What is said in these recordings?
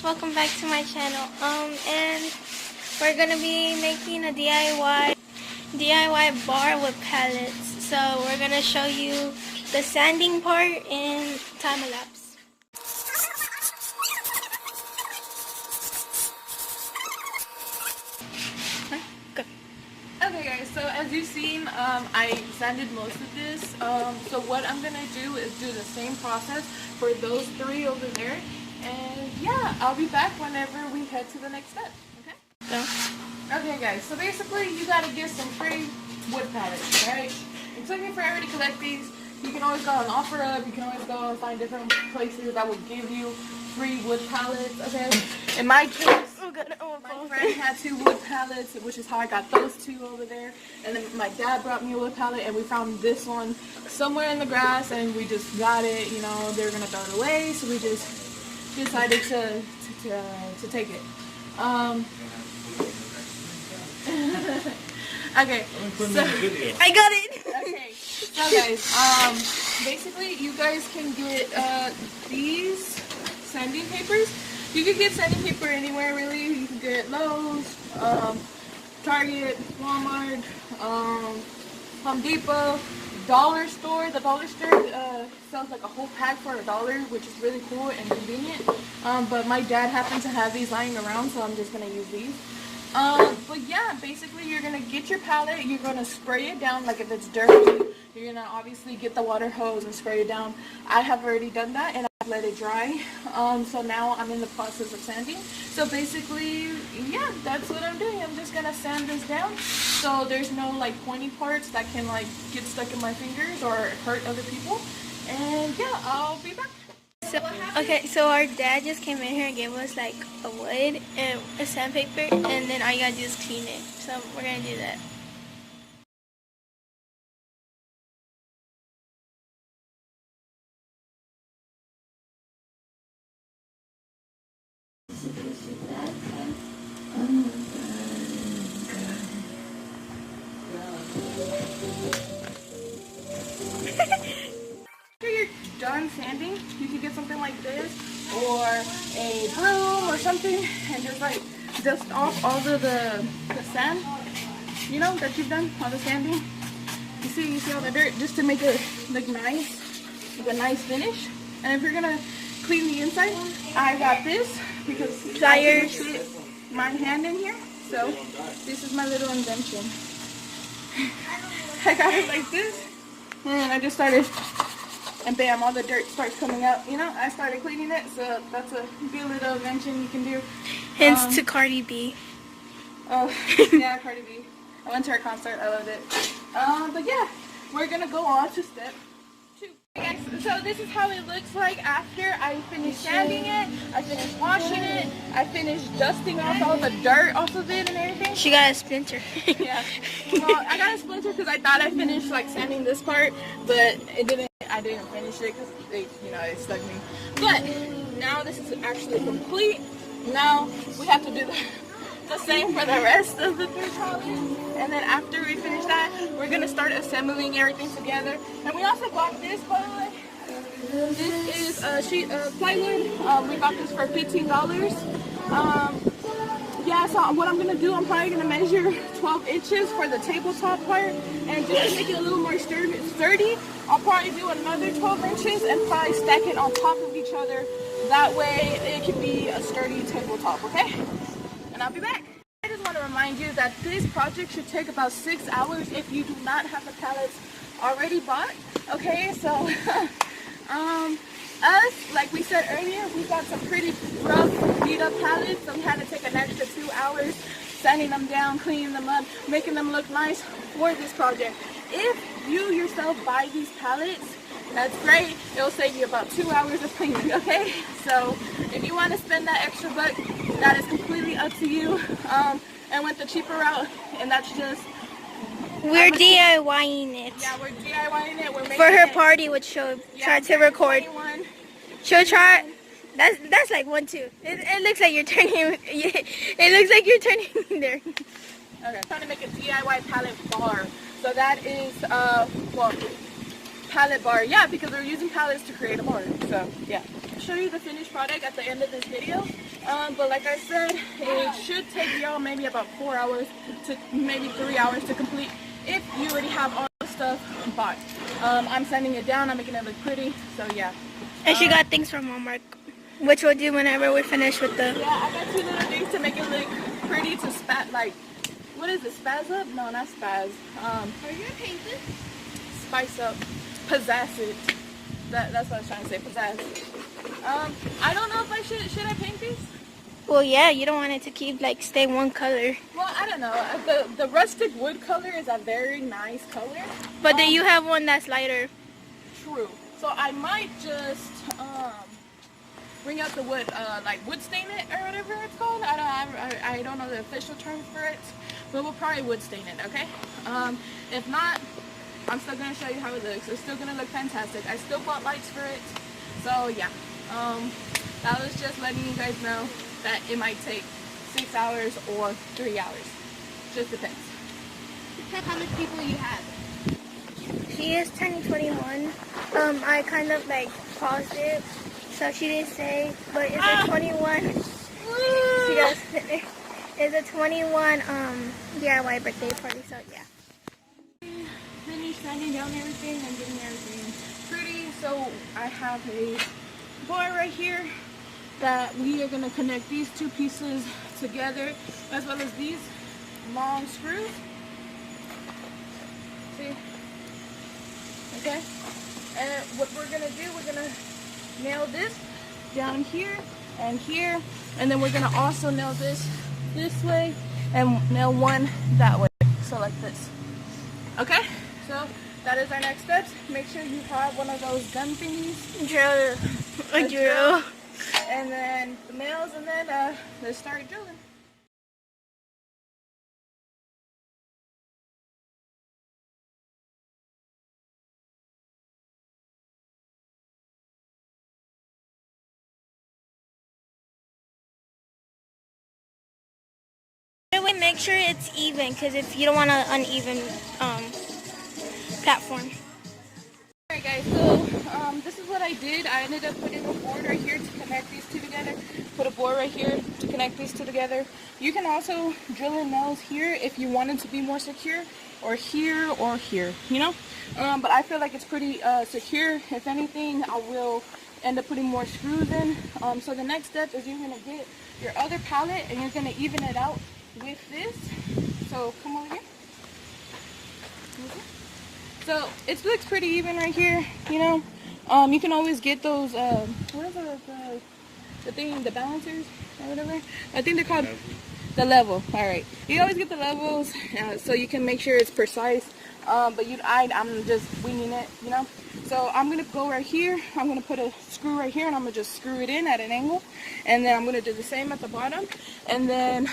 welcome back to my channel. And we're gonna be making a DIY bar with pallets. So we're gonna show you the sanding part in time lapse. Okay guys, so as you've seen, I sanded most of this. So what I'm gonna do is do the same process for those three over there. And yeah, I'll be back whenever we head to the next step. Okay? Okay guys, so basically you gotta get some free wood pallets, right? It took me forever to collect these. You can always go on OfferUp, you can always go and find different places that will give you free wood pallets, okay? In my case, my friend had 2 wood pallets, which is how I got those 2 over there. And then my dad brought me a wood pallet, and we found this one somewhere in the grass, and we just got it. You know, they were gonna throw it away, so we just decided to take it. Okay, so I got it. Okay, so guys, basically you guys can get these sanding papers. You can get sanding paper anywhere really. You can get Lowe's, Target, Walmart, Home Depot, Dollar Store. The Dollar Store sells like a whole pack for $1, which is really cool and convenient. But my dad happened to have these lying around, so I'm just gonna use these. But yeah, basically you're gonna get your palette, you're gonna spray it down. Like if it's dirty, you're gonna obviously get the water hose and spray it down. I have already done that and I've let it dry. So now I'm in the process of sanding. So basically, yeah, that's what I'm doing. I'm just gonna sand this down so there's no like pointy parts that can like get stuck in my fingers or hurt other people. And yeah, I'll be back. So our dad just came in here and gave us like a wood and a sandpaper, and then all you gotta do is clean it. So we're gonna do that. After you're done sanding, you can get something like this or a broom or something and just like dust off all of the sand, you know, that you've done, all the sanding. You see all the dirt, just to make it look nice, like a nice finish. And if you're gonna clean the inside, I got this because I fit my hand in here. So this is my little invention. I got it like this, and I just started. And bam, all the dirt starts coming out. You know, I started cleaning it, so that's a good little invention you can do. Hence to Cardi B. Oh, yeah, Cardi B. I went to her concert. I loved it. But yeah, we're gonna go on to step 2. Okay, guys, so this is how it looks like after I finished sanding it. I finished washing it. I finished dusting off all the dirt off of it and everything. She got a splinter. Yeah. Well, I got a splinter because I thought I finished like sanding this part, but it didn't. I didn't finish it because it stuck me. But now this is actually complete. Now we have to do the same for the rest of the 3 trolleys. And then after we finish that, we're gonna start assembling everything together. And we also bought this, by the way. This is a sheet of plywood. We bought this for $15. Yeah, so what I'm going to do, I'm probably going to measure 12 inches for the tabletop part. And just to make it a little more sturdy, I'll probably do another 12 inches and probably stack it on top of each other. That way it can be a sturdy tabletop, okay? And I'll be back. I just want to remind you that this project should take about 6 hours if you do not have the pallets already bought, okay? So, us, like we said earlier, we got some pretty rough, beat up pallets, so we had to take an extra 2 hours sanding them down, cleaning them up, making them look nice for this project. If you yourself buy these pallets, that's great. It'll save you about 2 hours of cleaning, okay? So if you want to spend that extra buck, that is completely up to you. And went the cheaper route, and that's just... We're DIYing it. Yeah, we're DIYing it. We're making for her it. Party, which she'll try to record. 21. She'll try. That's like 1, 2. It looks like you're turning. It looks like you're turning there. Okay, I'm trying to make a DIY pallet bar. So that is well, pallet bar. Yeah, because we're using pallets to create a bar. So yeah, I'll show you the finished product at the end of this video. But like I said, it should take y'all maybe about 4 hours to maybe 3 hours to complete if you already have all the stuff bought. I'm sanding it down, I'm making it look pretty, so yeah. And she got things from Walmart, which we'll do whenever we're finished with the... Yeah, I got 2 little things to make it look pretty, to spat, like, what is it, spaz up? No, not spaz. Are you gonna paint this? Spice up, pizzazz it. That's what I was trying to say, pizzazz. I don't know if I should I paint these? Well, yeah, you don't want it to keep, like, stay one color. Well, I don't know. The rustic wood color is a very nice color. But then you have one that's lighter. True. So I might just bring out the wood, like wood stain it or whatever it's called. I don't know the official term for it, but we'll probably wood stain it. Okay. If not, I'm still gonna show you how it looks. It's still gonna look fantastic. I still bought lights for it. So yeah. That was just letting you guys know that it might take 6 hours or 3 hours. Just depends. Depends how many people you have. She is turning 21. I kind of like paused it, so she didn't say, but it's a 21. She does. It's a 21 DIY birthday party, so yeah. Finished sanding down everything and getting everything pretty. So I have a bar right here that we are going to connect these 2 pieces together, as well as these long screws. See? Okay? And what we're going to do, we're going to nail this down here and here, and then we're going to also nail this way and nail one that way, so like this. Okay? So that is our next steps. Make sure you have one of those gun thingies. A drill. And then the nails, and then let's start drilling. Make sure it's even, because if you don't want an uneven platform. Alright guys, so this is what I did. I ended up putting a board right here to connect these 2 together. Put a board right here to connect these 2 together. You can also drill in nails here if you wanted to be more secure, or here, you know? But I feel like it's pretty secure. If anything, I will end up putting more screws in. So the next step is you're going to get your other pallet and you're going to even it out with this. So come over here. So it looks pretty even right here, you know. You can always get those what is the thing, the balancers or whatever. I think they're called the level. All right, you always get the levels so you can make sure it's precise. But I'm just winging it, you know. So I'm gonna go right here. I'm gonna put a screw right here, and I'm gonna just screw it in at an angle, and then I'm gonna do the same at the bottom, and then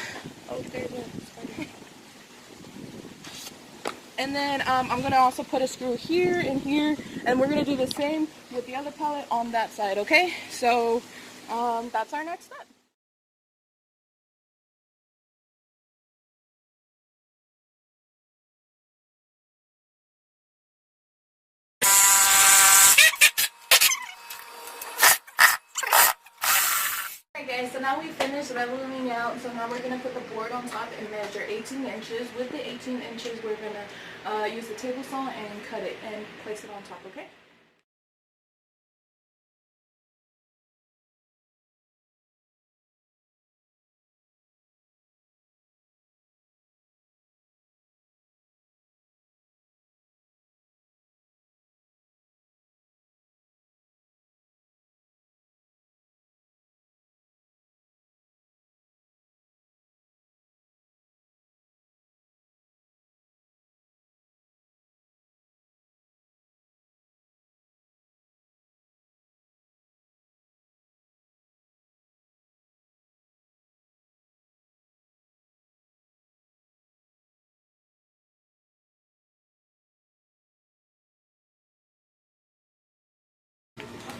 and then I'm gonna also put a screw here and here, and we're gonna do the same with the other pallet on that side. Okay, so that's our next step. Alright guys, so now we finished leveling out, so now we're going to put the board on top and measure 18 inches. With the 18 inches, we're going to use the table saw and cut it and place it on top, okay?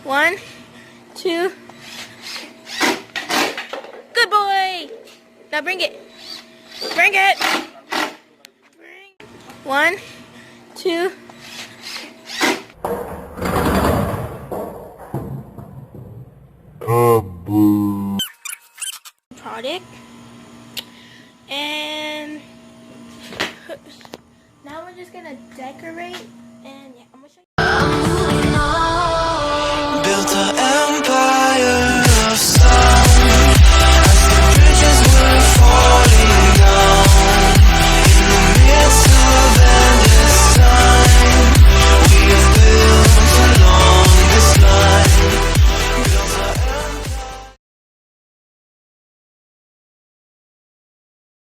One, two. Good boy. Now bring it. Bring it. One, two.